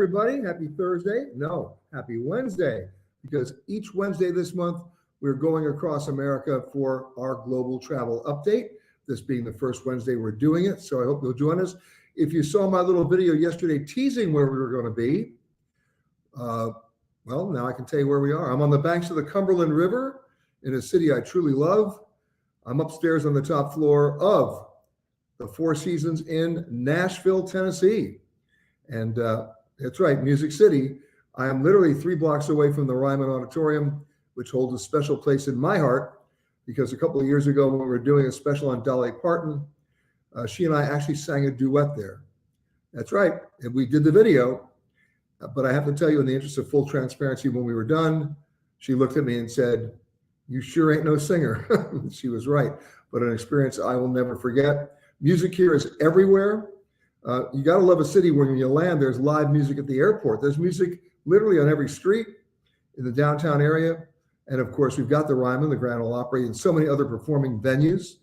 everybody. Happy Thursday. No, happy Wednesday, because each Wednesday this month, we're going across America for our global travel update. This being the first Wednesday we're doing it, so I hope you'll join us. If you saw my little video yesterday teasing where we were going to be, well, now I can tell you where we are. I'm on the banks of the Cumberland River in a city I truly love. I'm upstairs on the top floor of the Four Seasons in Nashville, Tennessee. And that's right, Music City. I am literally 3 blocks away from the Ryman Auditorium, which holds a special place in my heart, because a couple of years ago when we were doing a special on Dolly Parton, she and I actually sang a duet there. That's right, and we did the video. But I have to tell you, in the interest of full transparency, when we were done, she looked at me and said, "You sure ain't no singer." She was right, but an experience I will never forget. Music here is everywhere. You got to love a city where when you land, there's live music at the airport. There's music literally on every street in the downtown area. And of course, we've got the Ryman, the Grand Ole Opry, and so many other performing venues.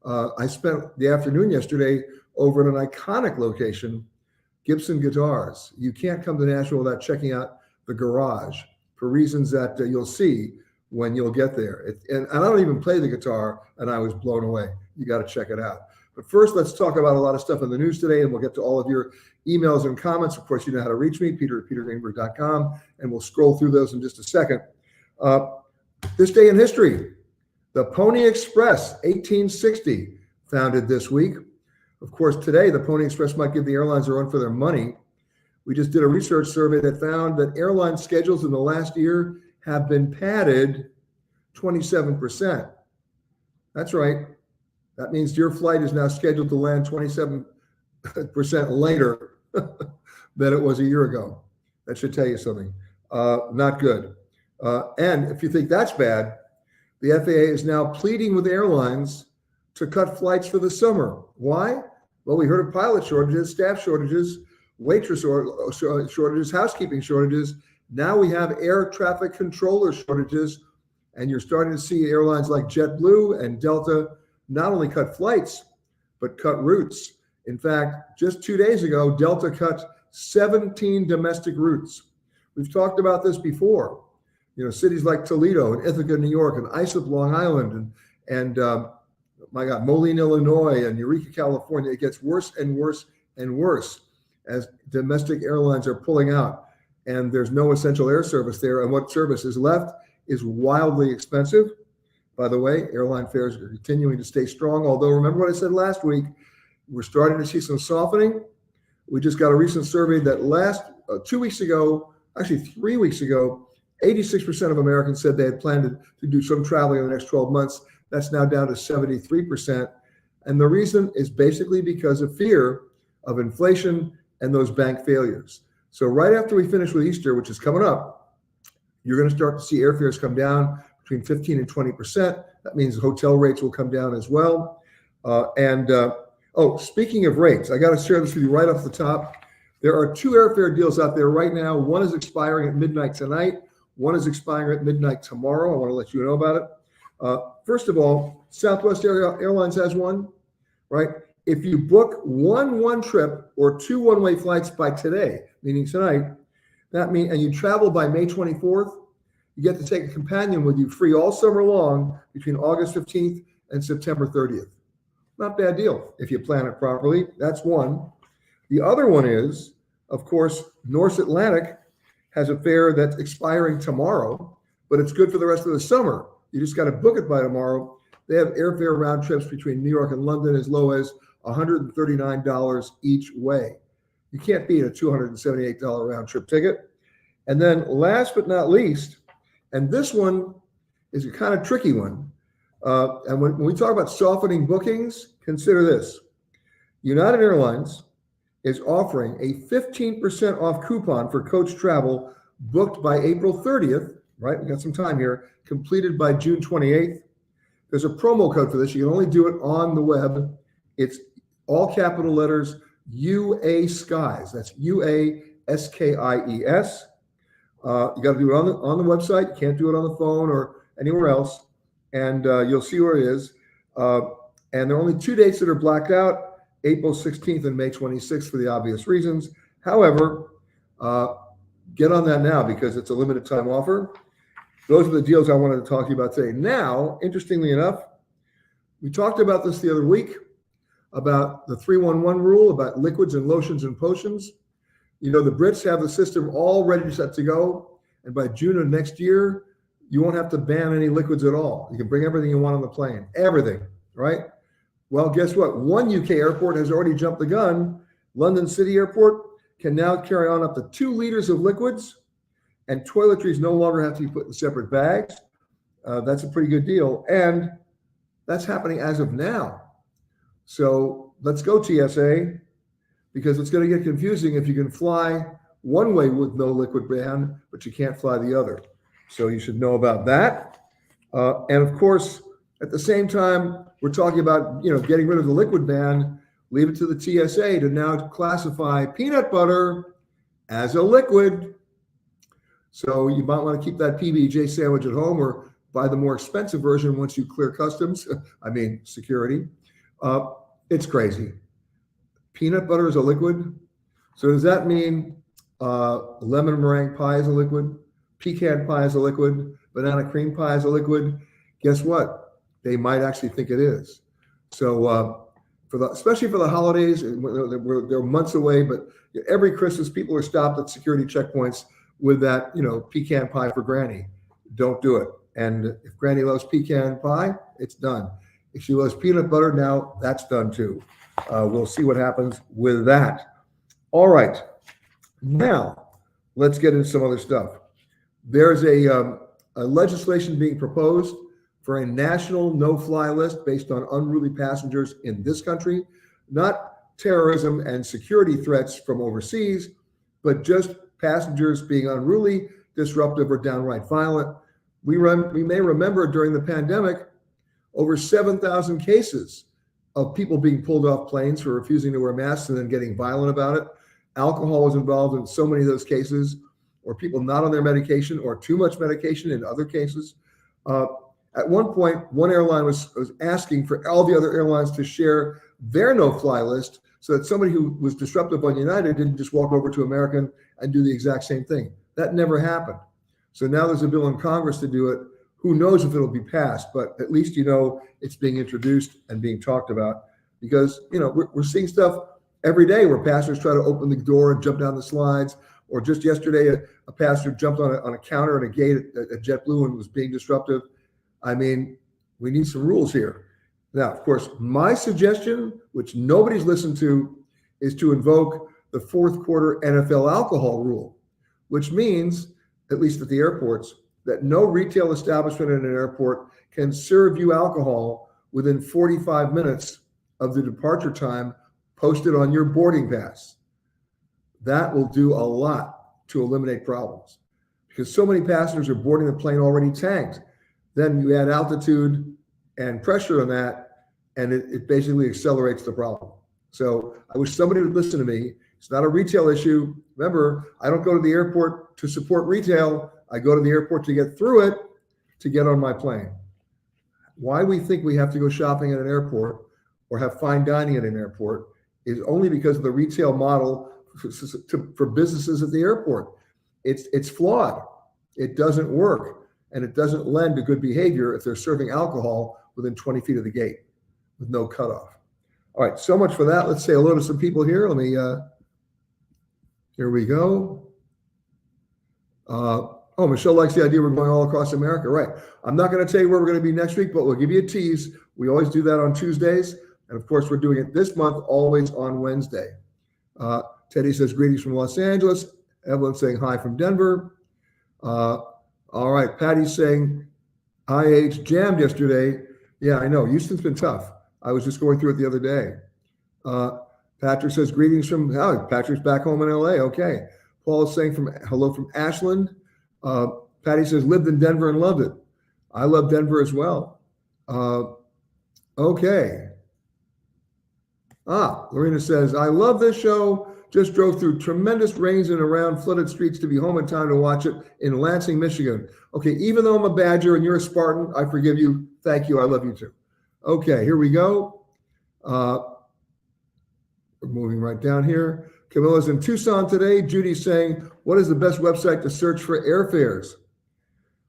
I spent the afternoon yesterday over at an iconic location, Gibson Guitars. You can't come to Nashville without checking out the garage for reasons that you'll see when you'll get there. And I don't even play the guitar, and I was blown away. You got to check it out. But first, let's talk about a lot of stuff in the news today, and we'll get to all of your emails and comments. Of course, you know how to reach me, peter@petergreenberg.com, and we'll scroll through those in just a second. This day in history, the Pony Express, 1860, founded this week. Of course, today, the Pony Express might give the airlines a run for their money. We just did a research survey that found that airline schedules in the last year have been padded 27%. That's right. That means your flight is now scheduled to land 27% later than it was a year ago. That should tell you something. Not good. And if you think that's bad, the FAA is now pleading with airlines to cut flights for the summer. Why? Well, we heard of pilot shortages, staff shortages, waitress shortages, housekeeping shortages. Now we have air traffic controller shortages, and you're starting to see airlines like JetBlue and Delta not only cut flights, but cut routes. In fact, just 2 days ago, Delta cut 17 domestic routes. We've talked about this before. You know, cities like Toledo and Ithaca, New York, and Islip, Long Island, and my God, Moline, Illinois, and Eureka, California. It gets worse and worse and worse as domestic airlines are pulling out, and there's no essential air service there. And what service is left is wildly expensive. By the way, airline fares are continuing to stay strong. Although, remember what I said last week, we're starting to see some softening. We just got a recent survey that 2 weeks ago, actually 3 weeks ago, 86% of Americans said they had planned to do some traveling in the next 12 months. That's now down to 73%. And the reason is basically because of fear of inflation and those bank failures. So right after we finish with Easter, which is coming up, you're going to start to see airfares come down between 15 and 20%. That means hotel rates will come down as well. Speaking of rates, I got to share this with you right off the top. There are 2 airfare deals out there right now. One is expiring at midnight tonight. One is expiring at midnight tomorrow. I want to let you know about it. First of all, Southwest Airlines has one, right? If you book one trip or 2 one-way flights by today, meaning tonight, and you travel by May 24th, you get to take a companion with you free all summer long between August 15th and September 30th. Not a bad deal if you plan it properly. That's one. The other one is, of course, North Atlantic has a fare that's expiring tomorrow, but it's good for the rest of the summer. You just got to book it by tomorrow. They have airfare round trips between New York and London as low as $139 each way. You can't beat a $278 round trip ticket. And then last but not least, and this one is a kind of tricky one. And when we talk about softening bookings, consider this. United Airlines is offering a 15% off coupon for coach travel booked by April 30th, right? We got some time here, completed by June 28th. There's a promo code for this. You can only do it on the web. It's all capital letters, UA Skies. That's UASKIES. You got to do it on the website. You can't do it on the phone or anywhere else. And you'll see where it is. And there are only 2 dates that are blacked out, April 16th and May 26th for the obvious reasons. However, Get on that now because it's a limited time offer. Those are the deals I wanted to talk to you about today. Now, interestingly enough, we talked about this the other week about the 3-1-1 rule about liquids and lotions and potions. You know, the Brits have the system all ready set to go. And by June of next year, you won't have to ban any liquids at all. You can bring everything you want on the plane, everything, right? Well, guess what? One UK airport has already jumped the gun. London City Airport can now carry on up to 2 liters of liquids, and toiletries no longer have to be put in separate bags. That's a pretty good deal. And that's happening as of now. So let's go TSA, because it's going to get confusing if you can fly one way with no liquid ban, but you can't fly the other. So you should know about that. And of course, at the same time, we're talking about, getting rid of the liquid ban. Leave it to the TSA to now classify peanut butter as a liquid. So you might want to keep that PB&J sandwich at home or buy the more expensive version once you clear customs. Security. It's crazy. Peanut butter is a liquid. So does that mean lemon meringue pie is a liquid? Pecan pie is a liquid? Banana cream pie is a liquid? Guess what? They might actually think it is. So especially for the holidays, they're months away, but every Christmas people are stopped at security checkpoints with that, pecan pie for Granny. Don't do it. And if Granny loves pecan pie, it's done. If she loves peanut butter, now that's done too. We'll see what happens with that. All right. Now, let's get into some other stuff. There's a legislation being proposed for a national no-fly list based on unruly passengers in this country, not terrorism and security threats from overseas, but just passengers being unruly, disruptive, or downright violent. We may remember during the pandemic, over 7,000 cases of people being pulled off planes for refusing to wear masks and then getting violent about it. Alcohol was involved in so many of those cases, or people not on their medication or too much medication in other cases. At one point, one airline was asking for all the other airlines to share their no-fly list so that somebody who was disruptive on United didn't just walk over to American and do the exact same thing. That never happened. So now there's a bill in Congress to do it. Who knows if it'll be passed, but at least it's being introduced and being talked about, because we're seeing stuff every day where passengers try to open the door and jump down the slides, or just yesterday a passenger jumped on a counter at a gate at JetBlue and was being disruptive. We need some rules here. Now, of course, my suggestion, which nobody's listened to, is to invoke the fourth quarter NFL alcohol rule, which means, at least at the airports, that no retail establishment in an airport can serve you alcohol within 45 minutes of the departure time posted on your boarding pass. That will do a lot to eliminate problems, because so many passengers are boarding the plane already tanked. Then you add altitude and pressure on that, and it basically accelerates the problem. So I wish somebody would listen to me. It's not a retail issue. Remember, I don't go to the airport to support retail. I go to the airport to get through it, to get on my plane. Why we think we have to go shopping at an airport or have fine dining at an airport is only because of the retail model for businesses at the airport. It's flawed. It doesn't work, and it doesn't lend to good behavior if they're serving alcohol within 20 feet of the gate with no cutoff. All right, so much for that. Let's say hello to some people here. Let me, here we go. Michelle likes the idea we're going all across America. Right. I'm not going to tell you where we're going to be next week, but we'll give you a tease. We always do that on Tuesdays. And of course, we're doing it this month, always on Wednesday. Teddy says, greetings from Los Angeles. Evelyn saying hi from Denver. All right. Patty's saying, IH jammed yesterday. Yeah, I know. Houston's been tough. I was just going through it the other day. Patrick says, greetings from, Patrick's back home in LA. Okay. Paul is saying hello from Ashland. Patty says, lived in Denver and loved it. I love Denver as well. Okay. Lorena says, I love this show. Just drove through tremendous rains and around flooded streets to be home in time to watch it in Lansing, Michigan. Okay, even though I'm a Badger and you're a Spartan, I forgive you. Thank you. I love you too. Okay, here we go. We're moving right down here. Camilla's in Tucson today. Judy's saying, what is the best website to search for airfares?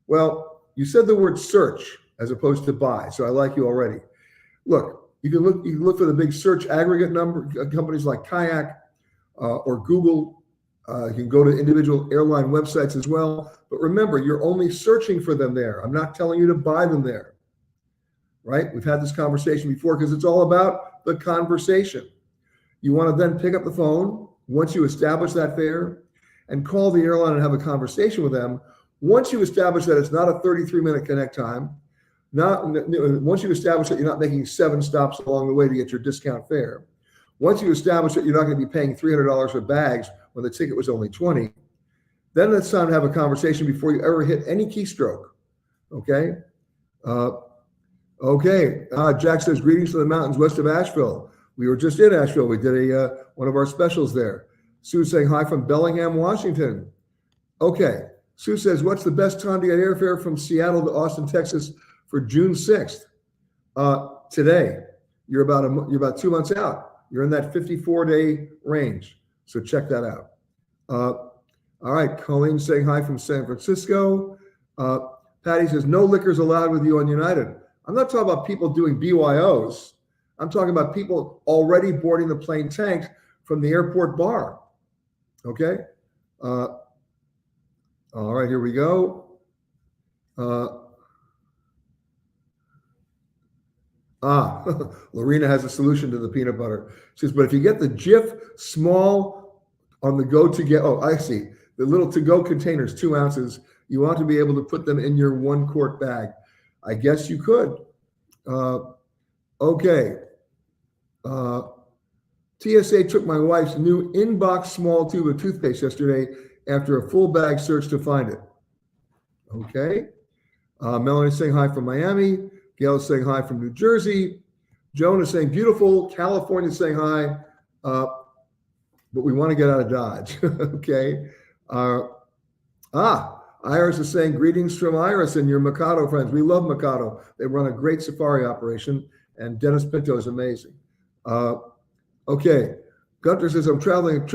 Well, you said the word search as opposed to buy, so I like you already. Look, you can look for the big search aggregate number companies like Kayak or Google. You can go to individual airline websites as well. But remember, you're only searching for them there. I'm not telling you to buy them there, right? We've had this conversation before because it's all about the conversation. You want to then pick up the phone once you establish that fare and call the airline and have a conversation with them. Once you establish that it's not a 33-minute connect time, once you establish that you're not making 7 stops along the way to get your discount fare, once you establish that you're not going to be paying $300 for bags when the ticket was only $20, then it's time to have a conversation before you ever hit any keystroke. Okay? Jack says, greetings to the mountains west of Asheville. We were just in Asheville. We did one of our specials there. Sue saying hi from Bellingham, Washington. Okay. Sue says, what's the best time to get airfare from Seattle to Austin, Texas for June 6th? Today. You're about 2 months out. You're in that 54-day range. So check that out. All right. Colleen saying hi from San Francisco. Patty says, no liquors allowed with you on United. I'm not talking about people doing BYOs. I'm talking about people already boarding the plane tanks from the airport bar. Okay. All right, here we go. Lorena has a solution to the peanut butter. She says, but if you get the Jif small on the go to get, oh, I see. The little to-go containers, 2 ounces, you want to be able to put them in your 1-quart bag. I guess you could. Okay. TSA took my wife's new inbox small tube of toothpaste yesterday after a full bag search to find it. Okay. Melanie saying hi from Miami. Gail is saying hi from New Jersey. Joan is saying beautiful. California is saying hi. But we want to get out of Dodge. Okay. Iris is saying greetings from Iris and your Mikado friends. We love Mikado. They run a great safari operation, and Dennis Pinto is amazing. Okay. Gunter says, I'm planning a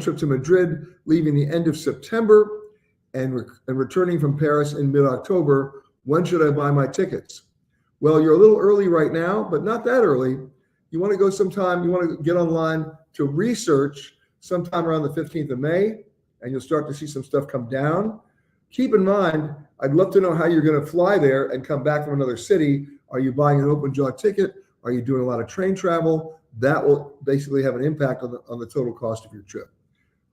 trip to Madrid, leaving the end of September and returning from Paris in mid-October. When should I buy my tickets? Well, you're a little early right now, but not that early. You want to go sometime, you want to get online to research sometime around the 15th of May, and you'll start to see some stuff come down. Keep in mind, I'd love to know how you're going to fly there and come back from another city. Are you buying an open jaw ticket? Are you doing a lot of train travel? That will basically have an impact on the total cost of your trip.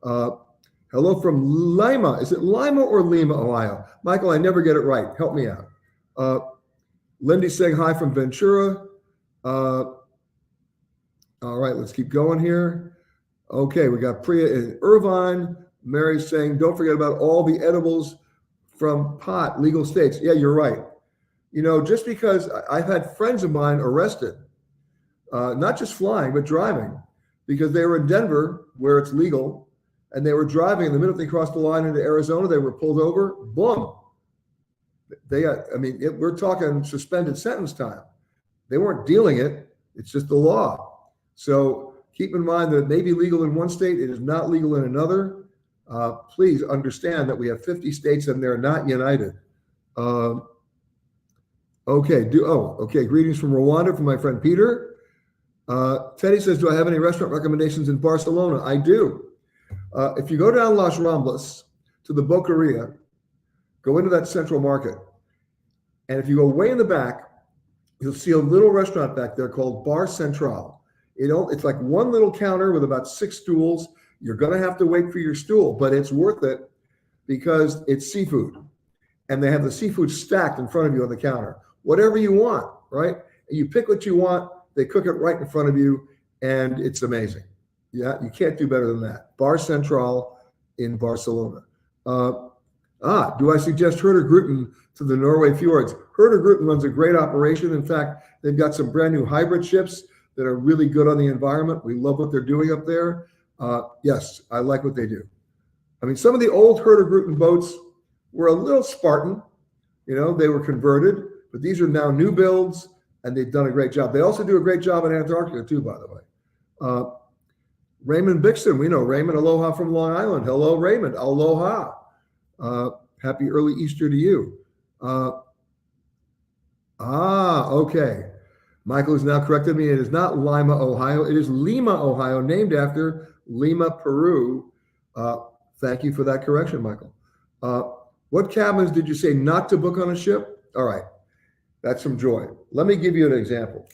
Hello from Lima. Is it Lima or Lima, Ohio? Michael, I never get it right. Help me out. Lindy saying hi from Ventura. All right, let's keep going here. Okay, we got Priya in Irvine. Mary's saying, don't forget about all the edibles from pot, legal states. Yeah, you're right. You know, just because I've had friends of mine arrested, not just flying, but driving, because they were in Denver where it's legal, and they were driving, and the minute they crossed the line into Arizona, they were pulled over, boom. We're talking suspended sentence time. They weren't dealing it. It's just the law. So keep in mind that it may be legal in one state. It is not legal in another. Please understand that we have 50 states and they're not united. Okay. Greetings from Rwanda from my friend Peter. Teddy says, do I have any restaurant recommendations in Barcelona? I do. If you go down Las Ramblas to the Boqueria, go into that central market. And if you go way in the back, you'll see a little restaurant back there called Bar Central. It's like one little counter with about 6 stools. You're going to have to wait for your stool, but it's worth it because it's seafood. And they have the seafood stacked in front of you on the counter. Whatever you want, right? And you pick what you want. They cook it right in front of you, and it's amazing. Yeah, you can't do better than that. Bar Central in Barcelona. Do I suggest Herder Gruten to the Norway fjords? Herder Gruten runs a great operation. In fact, they've got some brand new hybrid ships that are really good on the environment. We love what they're doing up there. Yes, I like what they do. I mean, some of the old Herder Gruten boats were a little Spartan. You know, they were converted, but these are now new builds, and they've done a great job. They also do a great job in Antarctica too, by the way. Raymond Bixton, we know Raymond. Aloha from Long Island. Hello, Raymond. Aloha. Happy early Easter to you. Okay. Michael has now corrected me. It is not Lima, Ohio. It is Lima, Ohio, named after Lima, Peru. Thank you for that correction, Michael. What cabins did you say not to book on a ship? All right. That's from Joy. Let me give you an example.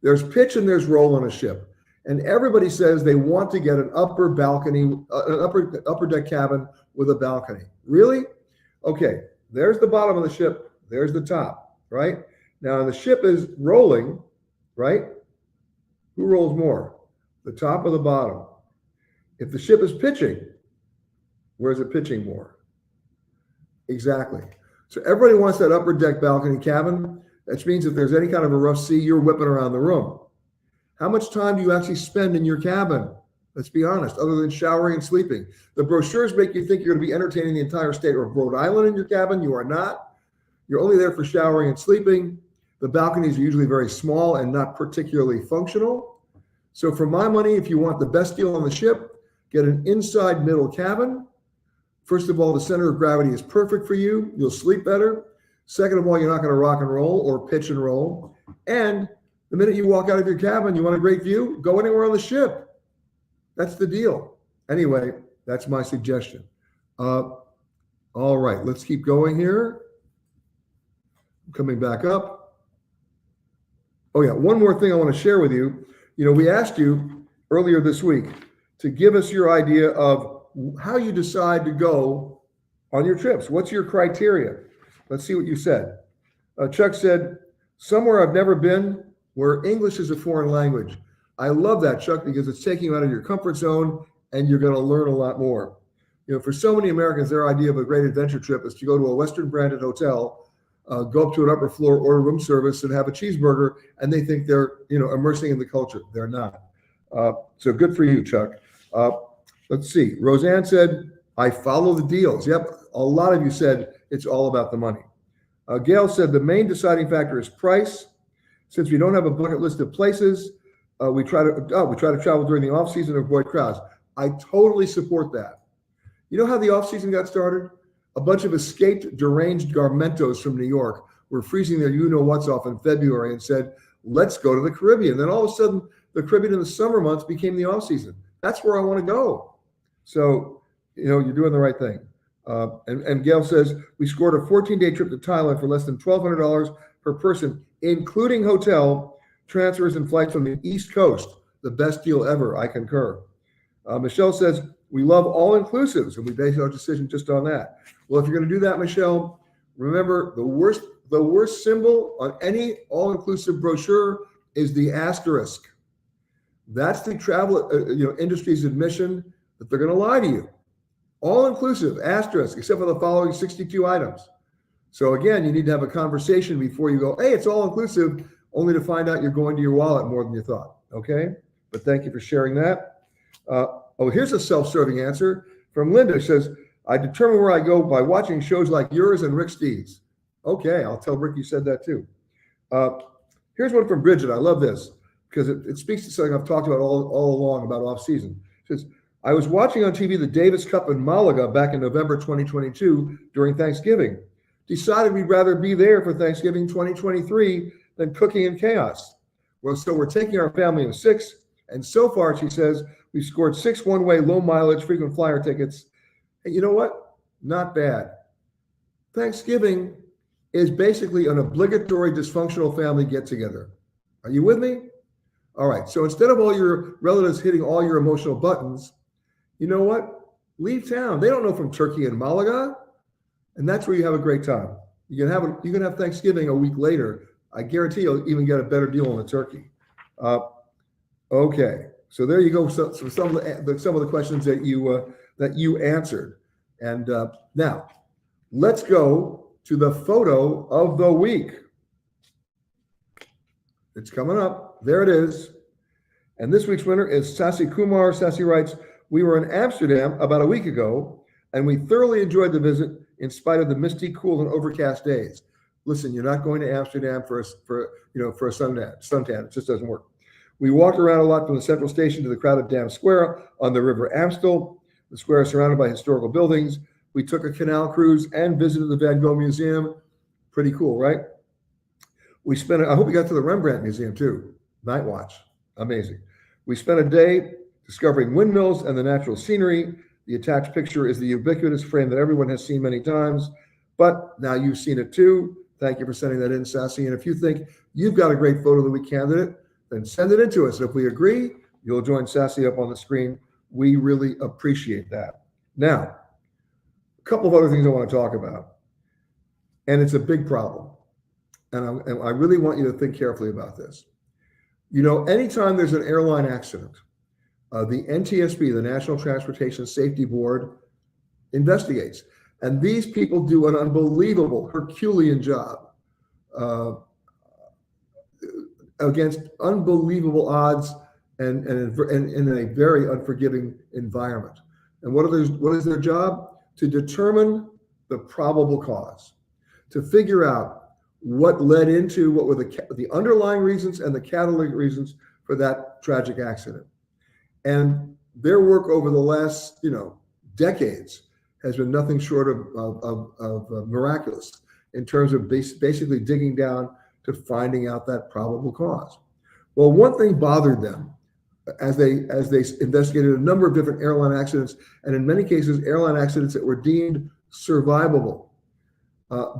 There's pitch and there's roll on a ship. And everybody says they want to get an upper balcony, an upper deck cabin with a balcony. Really? Okay. There's the bottom of the ship. There's the top, right? Now the ship is rolling, right? Who rolls more? The top or the bottom? If the ship is pitching, where's it pitching more? Exactly. So everybody wants that upper deck balcony cabin. That means if there's any kind of a rough sea, you're whipping around the room. How much time do you actually spend in your cabin? Let's be honest, other than showering and sleeping. The brochures make you think you're going to be entertaining the entire state of Rhode Island in your cabin. You are not. You're only there for showering and sleeping. The balconies are usually very small and not particularly functional. So for my money, if you want the best deal on the ship, get an inside middle cabin. First of all, the center of gravity is perfect for you. You'll sleep better. Second of all, you're not going to rock and roll or pitch and roll. And the minute you walk out of your cabin, you want a great view, go anywhere on the ship. That's the deal. Anyway, that's my suggestion. All right, let's keep going here. Coming back up. Oh yeah, one more thing I want to share with you. You know, we asked you earlier this week to give us your idea of how you decide to go on your trips. What's your criteria? Let's see what you said. Chuck said, somewhere I've never been where English is a foreign language. I love that, Chuck, because it's taking you out of your comfort zone and you're going to learn a lot more. You know, for so many Americans, their idea of a great adventure trip is to go to a Western branded hotel, go up to an upper floor, order room service and have a cheeseburger, and they think they're, you know, immersing in the culture. They're not. So good for you, Chuck. Let's see. Roseanne said, I follow the deals. Yep. A lot of you said it's all about the money. Gail said the main deciding factor is price. Since we don't have a bucket list of places, we try to travel during the off season to avoid crowds. I totally support that. You know how the off season got started? A bunch of escaped deranged garmentos from New York were freezing their you-know-whats off in February and said, let's go to the Caribbean. Then all of a sudden, the Caribbean in the summer months became the off season. That's where I want to go. So, you know, you're doing the right thing. And Gail says, we scored a 14-day trip to Thailand for less than $1,200 per person, including hotel, transfers, and flights from the East Coast. The best deal ever. I concur. Michelle says, we love all-inclusives, and we base our decision just on that. Well, if you're going to do that, Michelle, remember the worst symbol on any all-inclusive brochure is the asterisk. That's the travel industry's admission that they're going to lie to you. All-inclusive, asterisk, except for the following 62 items. So again, you need to have a conversation before you go, hey, it's all-inclusive, only to find out you're going to your wallet more than you thought, okay? But thank you for sharing that. Here's a self-serving answer from Linda. She says, I determine where I go by watching shows like yours and Rick Steves. Okay, I'll tell Rick you said that too. Here's one from Bridget. I love this because it speaks to something I've talked about all along about off-season. It says, I was watching on TV the Davis Cup in Malaga back in November 2022 during Thanksgiving. Decided we'd rather be there for Thanksgiving 2023 than cooking in chaos. Well, so we're taking our family of 6, and so far, she says, we've scored 6 one-way, low-mileage, frequent flyer tickets. And you know what? Not bad. Thanksgiving is basically an obligatory dysfunctional family get-together. Are you with me? All right, so instead of all your relatives hitting all your emotional buttons, you know what? Leave town. They don't know from Turkey and Malaga, and that's where you have a great time. You can have Thanksgiving a week later. I guarantee you'll even get a better deal on the turkey. Okay, so there you go. So some of the questions that you answered, and now let's go to the photo of the week. It's coming up. There it is. And this week's winner is Sasi Kumar. Sasi writes, we were in Amsterdam about a week ago, and we thoroughly enjoyed the visit in spite of the misty, cool, and overcast days. Listen, you're not going to Amsterdam for a suntan. It just doesn't work. We walked around a lot from the central station to the crowded Dam Square on the River Amstel. The square is surrounded by historical buildings. We took a canal cruise and visited the Van Gogh Museum. Pretty cool, right? I hope we got to the Rembrandt Museum too. Night watch, amazing. We spent a day discovering windmills and the natural scenery. The attached picture is the ubiquitous frame that everyone has seen many times, but now you've seen it too. Thank you for sending that in, Sassy. And if you think you've got a great photo of the week candidate, then send it in to us. If we agree, you'll join Sassy up on the screen. We really appreciate that. Now, a couple of other things I want to talk about, and it's a big problem. And I really want you to think carefully about this. You know, anytime there's an airline accident, the NTSB, the National Transportation Safety Board, investigates. And these people do an unbelievable Herculean job against unbelievable odds and in a very unforgiving environment. And what is their job? To determine the probable cause, to figure out what led into, what were the underlying reasons and the catalytic reasons for that tragic accident. And their work over the last, decades has been nothing short of miraculous in terms of basically digging down to finding out that probable cause. Well, one thing bothered them as they investigated a number of different airline accidents, and in many cases, airline accidents that were deemed survivable.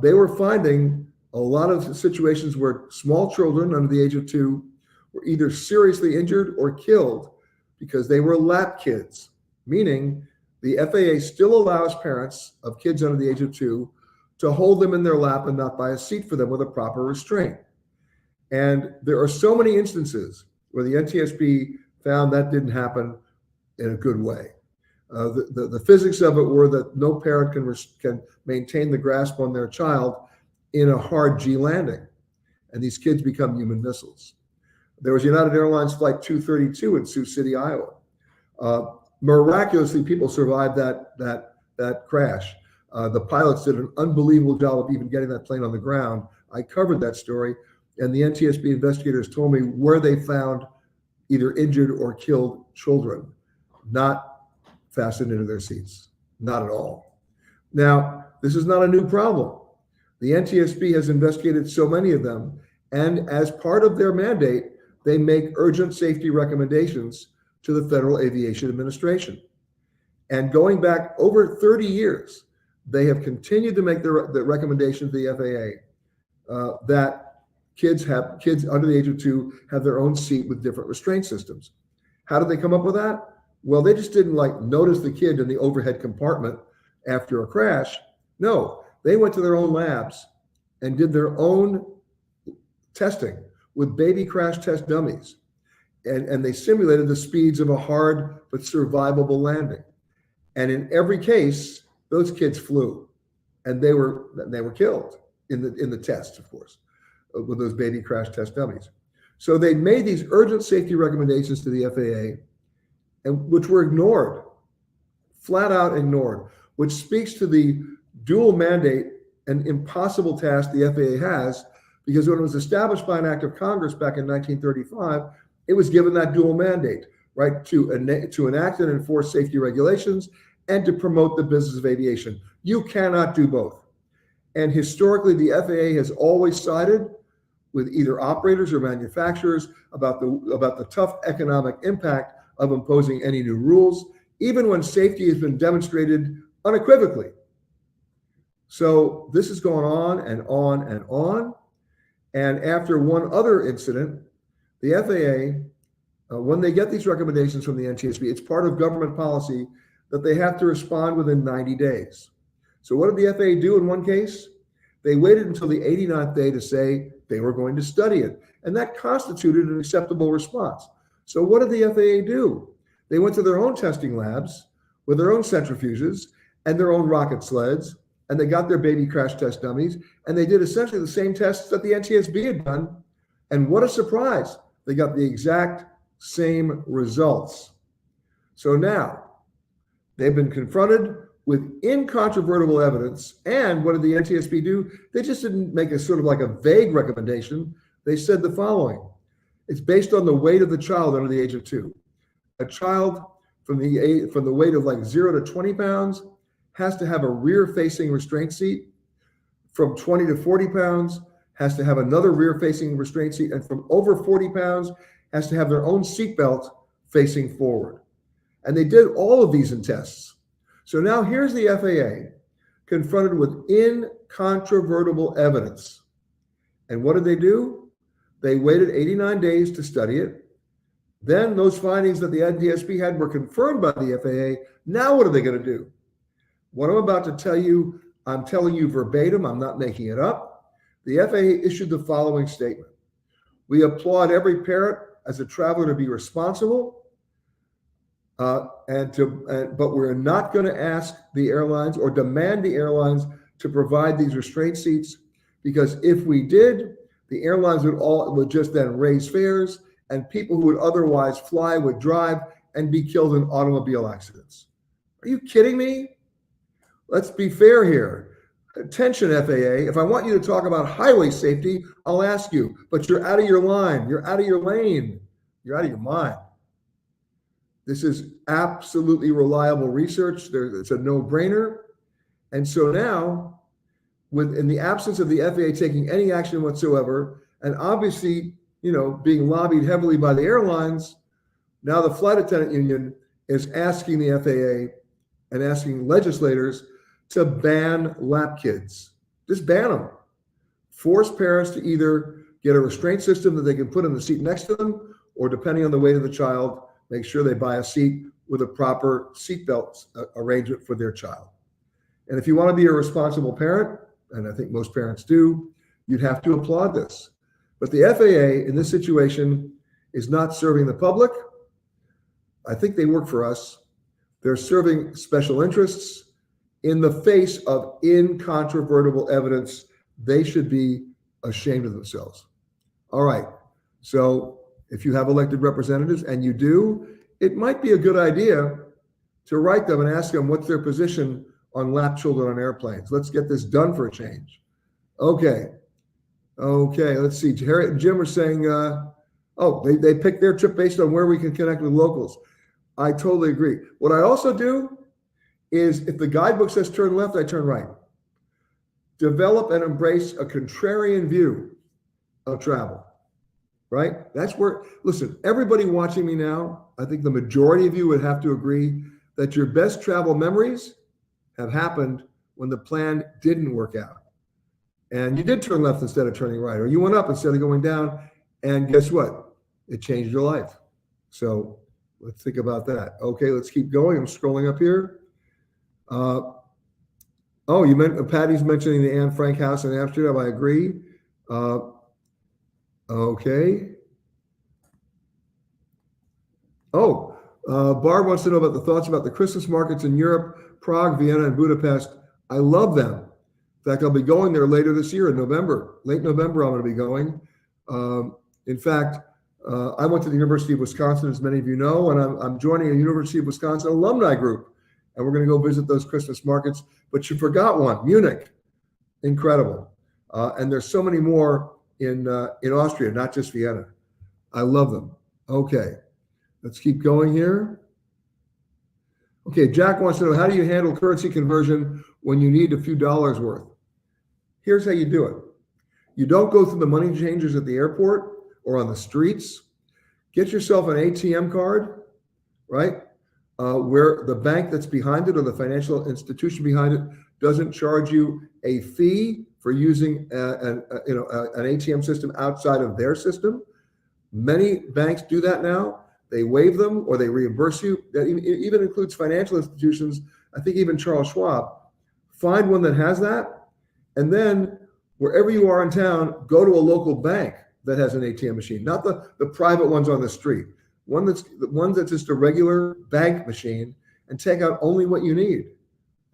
They were finding a lot of situations where small children under the age of 2 were either seriously injured or killed because they were lap kids, meaning the FAA still allows parents of kids under the age of 2 to hold them in their lap and not buy a seat for them with a proper restraint. And there are so many instances where the NTSB found that didn't happen in a good way. The physics of it were that no parent can maintain the grasp on their child in a hard G landing, and these kids become human missiles. There was United Airlines Flight 232 in Sioux City, Iowa. Miraculously, people survived that crash. The pilots did an unbelievable job of even getting that plane on the ground. I covered that story, and the NTSB investigators told me where they found either injured or killed children, not fastened into their seats, not at all. Now, this is not a new problem. The NTSB has investigated so many of them, and as part of their mandate, they make urgent safety recommendations to the Federal Aviation Administration. And going back over 30 years, they have continued to make the recommendation to the FAA that kids under the age of 2 have their own seat with different restraint systems. How did they come up with that? Well, they just didn't notice the kid in the overhead compartment after a crash. No, they went to their own labs and did their own testing with baby crash test dummies. And they simulated the speeds of a hard but survivable landing. And in every case, those kids flew, and they were killed in the tests, of course, with those baby crash test dummies. So they made these urgent safety recommendations to the FAA, and which were ignored, flat out ignored, which speaks to the dual mandate and impossible task the FAA has, because when it was established by an act of Congress back in 1935, it was given that dual mandate, right, to enact and enforce safety regulations and to promote the business of aviation. You cannot do both. And historically, the FAA has always sided with either operators or manufacturers about the tough economic impact of imposing any new rules, even when safety has been demonstrated unequivocally. So this is going on and on and on. And after one other incident, the FAA, when they get these recommendations from the NTSB, it's part of government policy that they have to respond within 90 days. So what did the FAA do in one case? They waited until the 89th day to say they were going to study it. And that constituted an acceptable response. So what did the FAA do? They went to their own testing labs with their own centrifuges and their own rocket sleds, and they got their baby crash test dummies, and they did essentially the same tests that the NTSB had done. And what a surprise. They got the exact same results. So now they've been confronted with incontrovertible evidence. And what did the NTSB do? They just didn't make a sort of like a vague recommendation. They said the following: It's based on the weight of the child under the age of 2. A child from the weight of like 0 to 20 pounds has to have a rear-facing restraint seat. From 20 to 40 pounds has to have another rear-facing restraint seat, and from over 40 pounds has to have their own seatbelt facing forward. And they did all of these in tests. So now here's the FAA confronted with incontrovertible evidence. And what did they do? They waited 89 days to study it. Then those findings that the NTSB had were confirmed by the FAA. Now what are they going to do? What I'm about to tell you, I'm telling you verbatim. I'm not making it up. The FAA issued the following statement. We applaud every parent as a traveler to be responsible, but we're not going to ask the airlines or demand the airlines to provide these restraint seats, because if we did, the airlines would just then raise fares, and people who would otherwise fly would drive and be killed in automobile accidents. Are you kidding me? Let's be fair here. Attention, FAA. If I want you to talk about highway safety, I'll ask you, but you're out of your line. You're out of your lane. You're out of your mind. This is absolutely reliable research. It's a no-brainer. And so now, in the absence of the FAA taking any action whatsoever, and obviously, being lobbied heavily by the airlines, now the flight attendant union is asking the FAA and asking legislators to ban lap kids. Just ban them. Force parents to either get a restraint system that they can put in the seat next to them, or depending on the weight of the child, make sure they buy a seat with a proper seatbelt arrangement for their child. And if you want to be a responsible parent, and I think most parents do, you'd have to applaud this. But the FAA in this situation is not serving the public. I think they work for us. They're serving special interests. In the face of incontrovertible evidence, they should be ashamed of themselves. All right. So if you have elected representatives, and you do, it might be a good idea to write them and ask them what's their position on lap children on airplanes. Let's get this done for a change. Okay, let's see. Harriet and Jim are saying, they picked their trip based on where we can connect with locals. I totally agree. What I also do is, if the guidebook says turn left, I turn right. Develop and embrace a contrarian view of travel, right? That's where, listen, everybody watching me now, I think the majority of you would have to agree that your best travel memories have happened when the plan didn't work out. And you did turn left instead of turning right, or you went up instead of going down, and guess what? It changed your life. So let's think about that. Okay, let's keep going. I'm scrolling up here. Patty's mentioning the Anne Frank house in Amsterdam. I agree. Okay. Barb wants to know about the thoughts about the Christmas markets in Europe, Prague, Vienna, and Budapest. I love them. In fact, I'll be going there later this year in November. Late November, I'm going to be going. In fact, I went to the University of Wisconsin, as many of you know, and I'm joining a University of Wisconsin alumni group. And we're going to go visit those Christmas markets. But you forgot one, Munich. Incredible. And there's so many more in Austria, not just Vienna. I love them. Okay, let's keep going here. Okay, Jack wants to know, how do you handle currency conversion when you need a few dollars worth? Here's how you do it. You don't go through the money changers at the airport or on the streets. Get yourself an ATM card, right? Where the bank that's behind it or the financial institution behind it doesn't charge you a fee for using an ATM system outside of their system. Many banks do that now. They waive them or they reimburse you. That even includes financial institutions. I think even Charles Schwab. Find one that has that, and then wherever you are in town, go to a local bank that has an ATM machine, not the private ones on the street. One that's just a regular bank machine, and take out only what you need.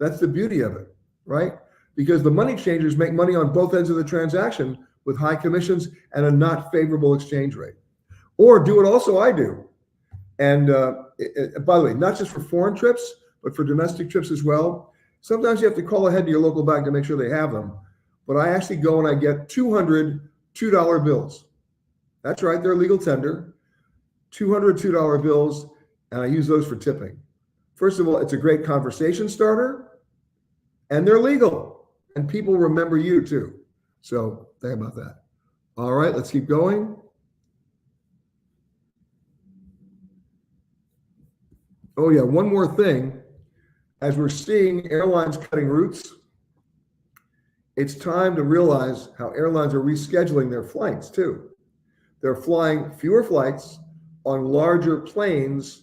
That's the beauty of it, right? Because the money changers make money on both ends of the transaction with high commissions and a not favorable exchange rate. Or do what also I do. And by the way, not just for foreign trips, but for domestic trips as well. Sometimes you have to call ahead to your local bank to make sure they have them. But I actually go and I get 200 $2 bills. That's right, they're legal tender, $202 bills, and I use those for tipping. First of all, it's a great conversation starter, and they're legal, and people remember you too. So think about that. All right, let's keep going. Oh yeah, one more thing. As we're seeing airlines cutting routes, it's time to realize how airlines are rescheduling their flights too. They're flying fewer flights on larger planes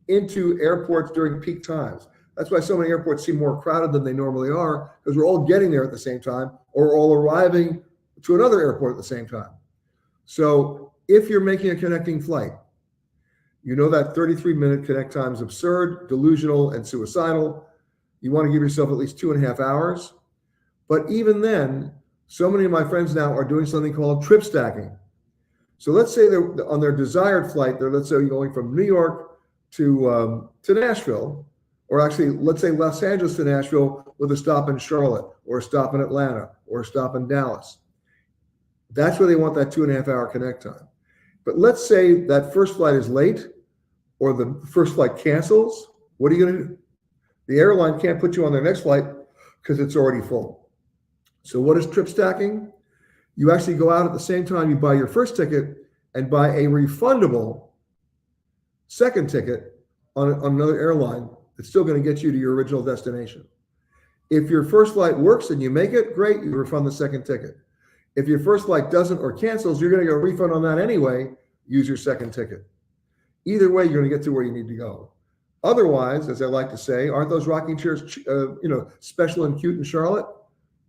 into airports during peak times. That's why so many airports seem more crowded than they normally are, because we're all getting there at the same time or all arriving to another airport at the same time. So if you're making a connecting flight, you know that 33-minute connect time is absurd, delusional, and suicidal. You want to give yourself at least 2.5 hours. But even then, so many of my friends now are doing something called trip stacking. So let's say they're on their desired flight, they're, let's say, going from New York to Nashville, or actually, let's say Los Angeles to Nashville with a stop in Charlotte, or a stop in Atlanta, or a stop in Dallas. That's where they want that 2.5-hour connect time. But let's say that first flight is late, or the first flight cancels. What are you going to do? The airline can't put you on their next flight because it's already full. So what is trip stacking? You actually go out at the same time you buy your first ticket and buy a refundable second ticket on another airline that's still going to get you to your original destination. If your first flight works and you make it, great, you refund the second ticket. If your first flight doesn't or cancels, you're going to get a refund on that anyway. Use your second ticket. Either way, you're going to get to where you need to go. Otherwise, as I like to say, aren't those rocking chairs, special and cute in Charlotte?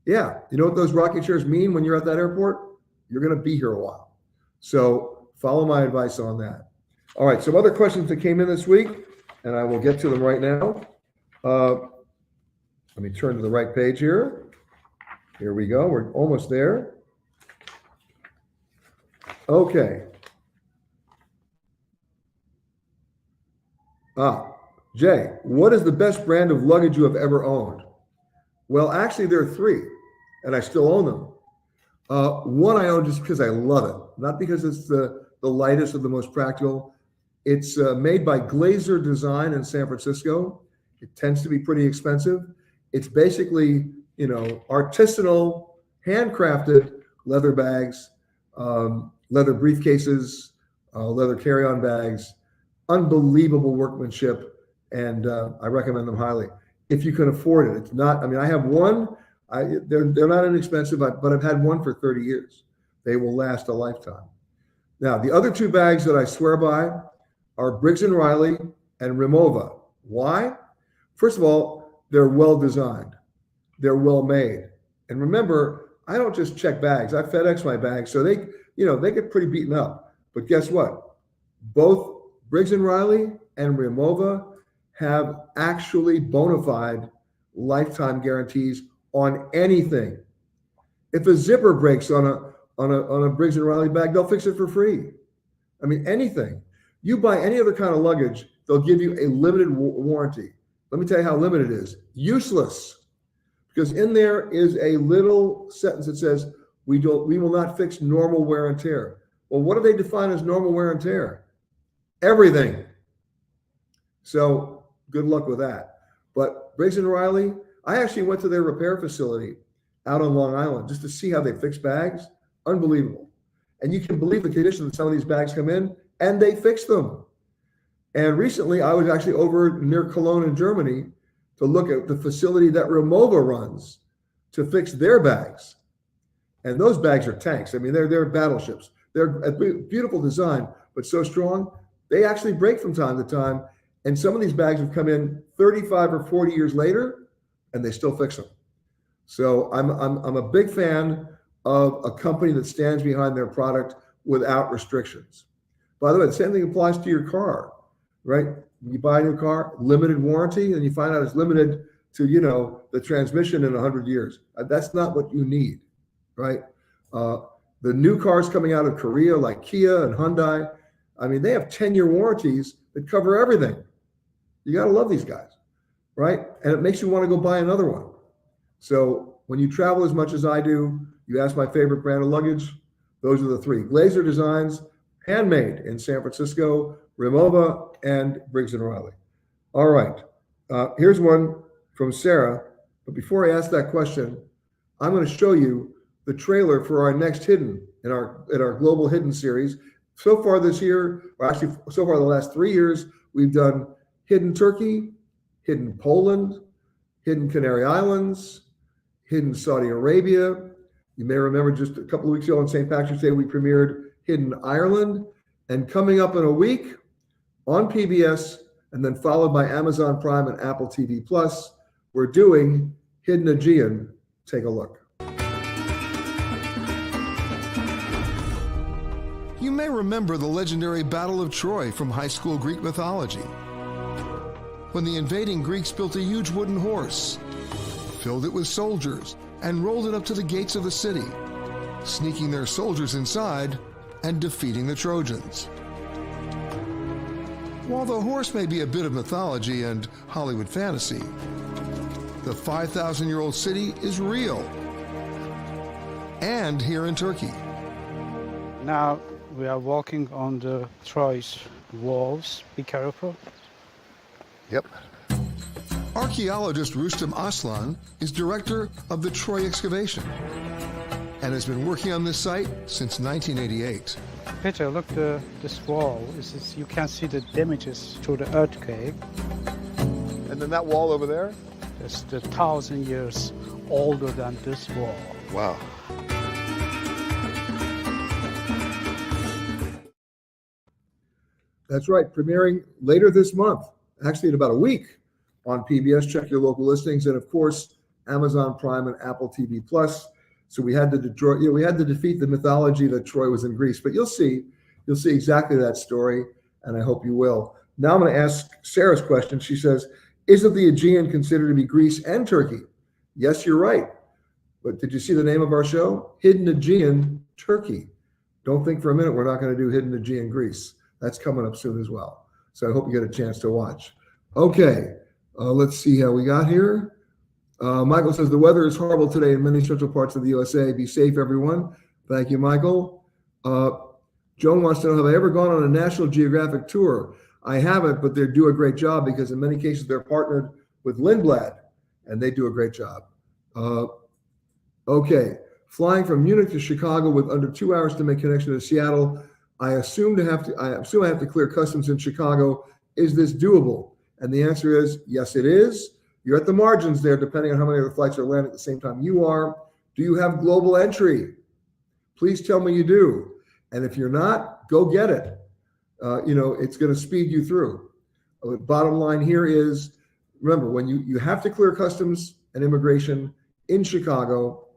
Yeah. You know what those rocking chairs mean when you're at that airport? You're going to be here a while. So follow my advice on that. All right. Some other questions that came in this week, and I will get to them right now. Let me turn to the right page here. Here we go. We're almost there. Okay. Jay, what is the best brand of luggage you have ever owned? Well, actually, there are 3, and I still own them. One I own just because I love it, not because it's the lightest or the most practical. It's made by Glazer Design in San Francisco. It tends to be pretty expensive. It's basically, artisanal, handcrafted leather bags, leather briefcases, leather carry-on bags, unbelievable workmanship, and I recommend them highly if you can afford it. It's not, I have one, they're not inexpensive, but I've had one for 30 years. They will last a lifetime. Now, the other 2 bags that I swear by are Briggs & Riley and Rimowa. Why? First of all, they're well designed. They're well made. And remember, I don't just check bags. I FedEx my bags, so they get pretty beaten up. But guess what? Both Briggs & Riley and Rimowa have actually bona fide lifetime guarantees on anything. If a zipper breaks on a Briggs & Riley bag, they'll fix it for free. Anything. You buy any other kind of luggage, they'll give you a limited warranty. Let me tell you how limited it is. Useless. Because in there is a little sentence that says, we will not fix normal wear and tear. Well, what do they define as normal wear and tear? Everything. So good luck with that. But Briggs & Riley, I actually went to their repair facility out on Long Island just to see how they fix bags. Unbelievable. And you can believe the condition that some of these bags come in, and they fix them. And recently, I was actually over near Cologne in Germany to look at the facility that Rimowa runs to fix their bags. And those bags are tanks. They're battleships. They're a beautiful design, but so strong, they actually break from time to time. And some of these bags have come in 35 or 40 years later, and they still fix them. So I'm a big fan of a company that stands behind their product without restrictions. By the way, the same thing applies to your car, right? When you buy a new car, limited warranty, and you find out it's limited to, the transmission in 100 years. That's not what you need, right? The new cars coming out of Korea, like Kia and Hyundai, they have 10-year warranties that cover everything. You got to love these guys, right? And it makes you want to go buy another one. So when you travel as much as I do, you ask my favorite brand of luggage, those are the 3. Glazer Designs, Handmade in San Francisco, Remova, and Briggs & Riley. All right. Here's one from Sarah. But before I ask that question, I'm going to show you the trailer for our next Hidden in our Global Hidden series. So far this year, or actually so far the last 3 years, we've done Hidden Turkey, Hidden Poland, Hidden Canary Islands, Hidden Saudi Arabia. You may remember just a couple of weeks ago on St. Patrick's Day, we premiered Hidden Ireland. And coming up in a week on PBS, and then followed by Amazon Prime and Apple TV Plus, we're doing Hidden Aegean. Take a look. You may remember the legendary Battle of Troy from high school Greek mythology, when the invading Greeks built a huge wooden horse, filled it with soldiers, and rolled it up to the gates of the city, sneaking their soldiers inside and defeating the Trojans. While the horse may be a bit of mythology and Hollywood fantasy, the 5,000-year-old city is real, and here in Turkey. Now we are walking on the Troy's walls. Be careful. Yep. Archaeologist Rustam Aslan is director of the Troy excavation and has been working on this site since 1988. Peter, look, this wall. You can see the damages through the earthquake. And then that wall over there? It's 1,000 years older than this wall. Wow. That's right, premiering later this month, actually in about a week on PBS. Check your local listings, and of course, Amazon Prime and Apple TV Plus. So we had to defeat the mythology that Troy was in Greece, but you'll see exactly that story, and I hope you will. Now I'm going to ask Sarah's question. She says, isn't the Aegean considered to be Greece and Turkey? Yes, you're right. But did you see the name of our show? Hidden Aegean Turkey. Don't think for a minute we're not going to do Hidden Aegean Greece. That's coming up soon as well. So I hope you get a chance to watch. Okay, let's see how we got here. Michael says, the weather is horrible today in many central parts of the USA. Be safe, everyone. Thank you, Michael. Joan wants to know, have I ever gone on a National Geographic tour? I haven't, but they do a great job because in many cases they're partnered with Lindblad, and they do a great job. Okay, flying from Munich to Chicago with under 2 hours to make connection to Seattle. I assume I have to clear customs in Chicago. Is this doable? And the answer is yes, it is. You're at the margins there, depending on how many other flights are landing at the same time you are. Do you have global entry? Please tell me you do. And if you're not, go get it. It's going to speed you through. Bottom line here is, remember, when you have to clear customs and immigration in Chicago,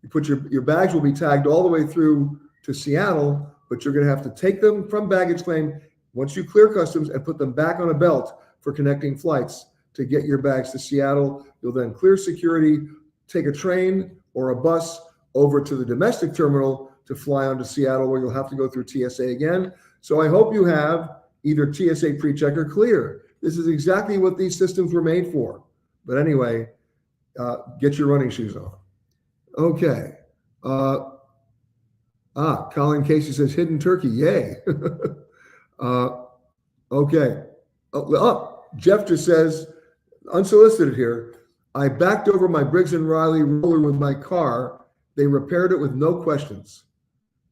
you put your bags will be tagged all the way through to Seattle, but you're going to have to take them from baggage claim once you clear customs and put them back on a belt for connecting flights to get your bags to Seattle. You'll then clear security, take a train or a bus over to the domestic terminal to fly on to Seattle, where you'll have to go through TSA again. So I hope you have either TSA pre-check or clear. This is exactly what these systems were made for. But anyway, get your running shoes on. Okay. Colin Casey says Hidden Turkey. Yay. Okay. Jeff just says, unsolicited here, I backed over my Briggs & Riley roller with my car. They repaired it with no questions.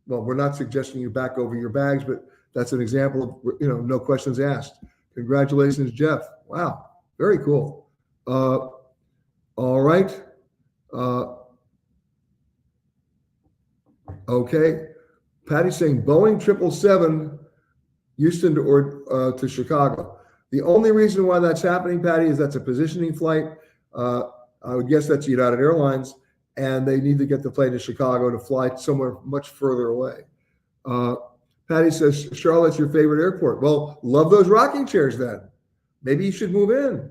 Well, we're not suggesting you back over your bags, but that's an example of, no questions asked. Congratulations, Jeff. Wow. Very cool. All right. Okay. Patty's saying Boeing 777 Houston to Chicago. The only reason why that's happening, Patty, is that's a positioning flight. I would guess that's United Airlines, and they need to get the plane to Chicago to fly somewhere much further away. Patty says, Charlotte's your favorite airport. Well, love those rocking chairs then. Maybe you should move in.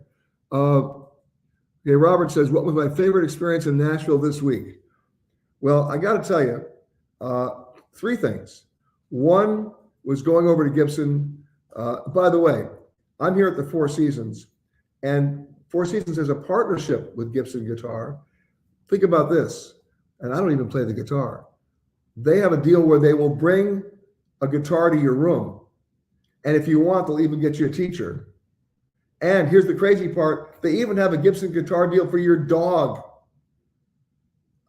Okay, Robert says, what was my favorite experience in Nashville this week? Well, I got to tell you, 3 things. One was going over to Gibson. By the way, I'm here at the Four Seasons, and Four Seasons has a partnership with Gibson Guitar. Think about this, and I don't even play the guitar. They have a deal where they will bring a guitar to your room. And if you want, they'll even get you a teacher. And here's the crazy part. They even have a Gibson guitar deal for your dog.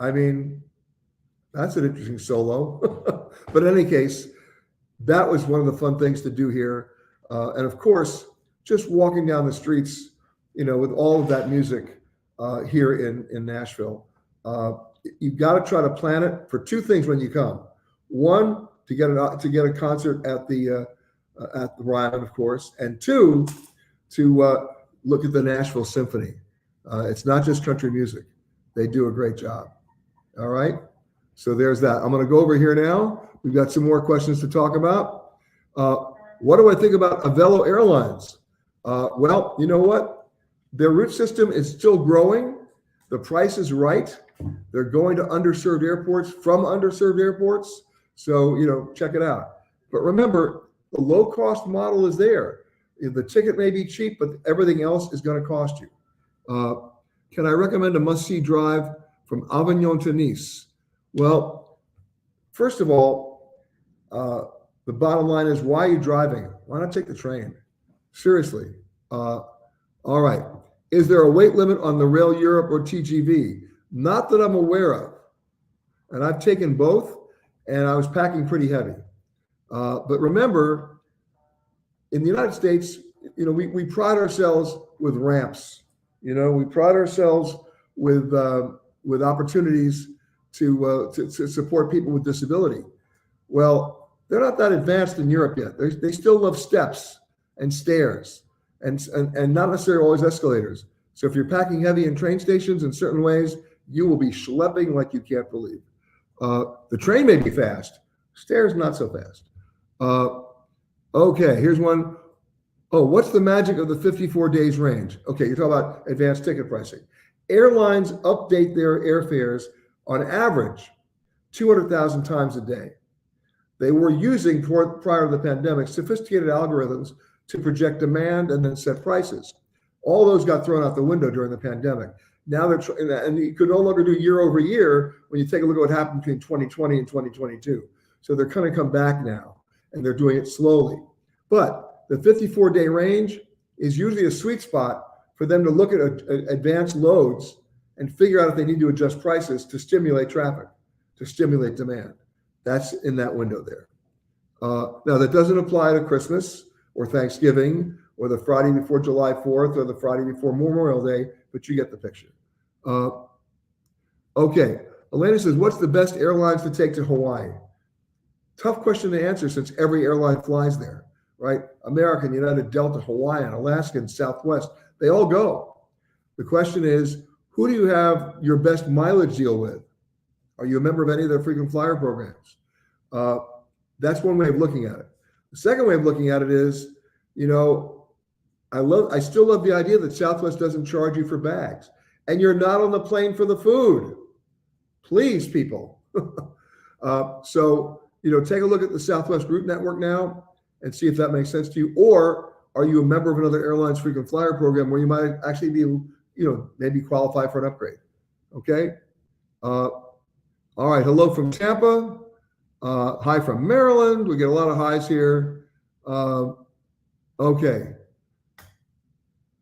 I mean, that's an interesting solo. But in any case, that was one of the fun things to do here. And of course, just walking down the streets, with all of that music here in Nashville. You've got to try to plan it for two things when you come. One, to get a concert at the Ryman, of course, and two, to look at the Nashville Symphony. It's not just country music; they do a great job. All right, so there's that. I'm going to go over here now. We've got some more questions to talk about. What do I think about Avelo Airlines? Well, you know what? Their route system is still growing. The price is right. They're going to underserved airports from underserved airports. So, check it out. But remember, the low-cost model is there. The ticket may be cheap, but everything else is going to cost you. Can I recommend a must-see drive from Avignon to Nice? Well, first of all, the bottom line is, why are you driving? Why not take the train? Seriously. All right. Is there a weight limit on the Rail Europe or TGV? Not that I'm aware of. And I've taken both, and I was packing pretty heavy. But remember, in the United States, we pride ourselves with ramps. We pride ourselves with opportunities to support people with disability. Well, they're not that advanced in Europe yet. They still love steps and stairs and not necessarily always escalators. So if you're packing heavy in train stations in certain ways, you will be schlepping like you can't believe. The train may be fast. Stairs, not so fast. Okay, here's one. Oh, what's the magic of the 54 days range? Okay, you're talking about advanced ticket pricing. Airlines update their airfares on average 200,000 times a day. They were using, prior to the pandemic, sophisticated algorithms to project demand and then set prices. All those got thrown out the window during the pandemic. Now they're and you could no longer do year over year when you take a look at what happened between 2020 and 2022. So they're going to come back now, and they're doing it slowly. But the 54-day range is usually a sweet spot for them to look at advanced loads and figure out if they need to adjust prices to stimulate traffic, to stimulate demand. That's in that window there. Now, that doesn't apply to Christmas or Thanksgiving or the Friday before July 4th or the Friday before Memorial Day, but you get the picture. Okay, Elena says, what's the best airlines to take to Hawaii? Tough question to answer since every airline flies there, right? American, United, Delta, Hawaiian, Alaskan, Southwest, they all go. The question is, who do you have your best mileage deal with? Are you a member of any of their frequent flyer programs? That's one way of looking at it. The second way of looking at it is, I still love the idea that Southwest doesn't charge you for bags, and you're not on the plane for the food. Please, people. So, take a look at the Southwest route network now and see if that makes sense to you. Or are you a member of another airline's frequent flyer program where you might actually be, maybe qualify for an upgrade? Okay. All right. Hello from Tampa. Hi from Maryland. We get a lot of highs here. Okay.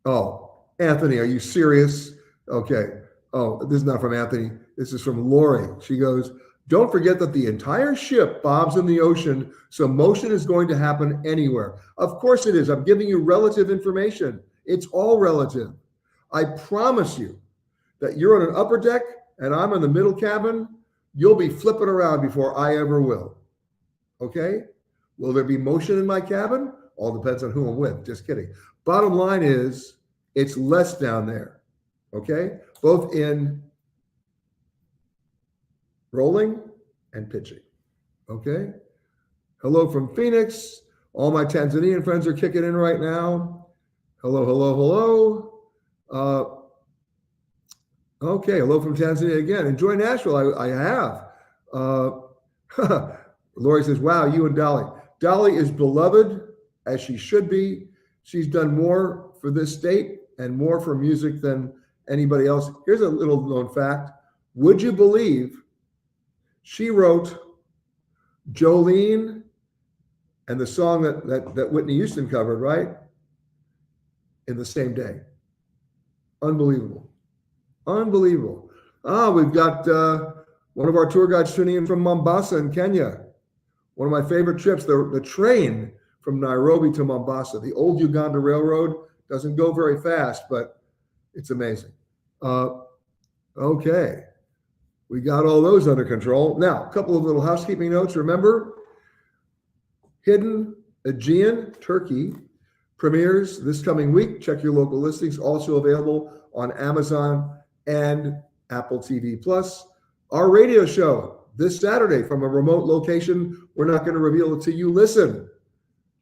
Oh, Anthony, are you serious? Okay. Oh, this is not from Anthony. This is from Lori. She goes, don't forget that the entire ship bobs in the ocean, so motion is going to happen anywhere. Of course it is. I'm giving you relative information. It's all relative. I promise you that you're on an upper deck and I'm in the middle cabin, you'll be flipping around before I ever will. Okay? Will there be motion in my cabin? All depends on who I'm with. Just kidding. Bottom line is, it's less down there. Okay? Both in rolling and pitching. Okay? Hello from Phoenix. All my Tanzanian friends are kicking in right now. Hello, hello, hello. Okay, hello from Tanzania again. Enjoy Nashville. I have. Lori says, wow, you and Dolly. Dolly is beloved, as she should be. She's done more for this state and more for music than anybody else. Here's a little known fact. Would you believe she wrote Jolene and the song that Whitney Houston covered, right? In the same day. Unbelievable. Unbelievable. We've got one of our tour guides tuning in from Mombasa in Kenya. One of my favorite trips, the train from Nairobi to Mombasa. The old Uganda Railroad doesn't go very fast, but it's amazing. Okay. We got all those under control. Now, a couple of little housekeeping notes. Remember, Hidden Aegean Turkey premieres this coming week. Check your local listings. Also available on Amazon and Apple TV Plus. Our radio show this Saturday from a remote location. We're not going to reveal it till you listen.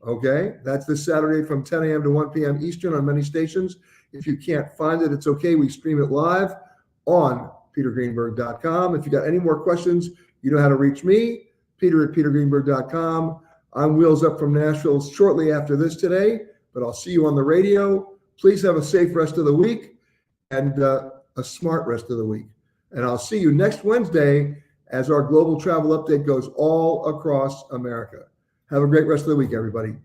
Okay, that's this Saturday from 10 a.m. to 1 p.m. Eastern on many stations. If you can't find it, it's okay. We stream it live on petergreenberg.com. If you got any more questions, you know how to reach me, peter@petergreenberg.com. I'm Wheels Up from Nashville shortly after this today, but I'll see you on the radio. Please have a safe rest of the week and a smart rest of the week. And I'll see you next Wednesday as our global travel update goes all across America. Have a great rest of the week, everybody.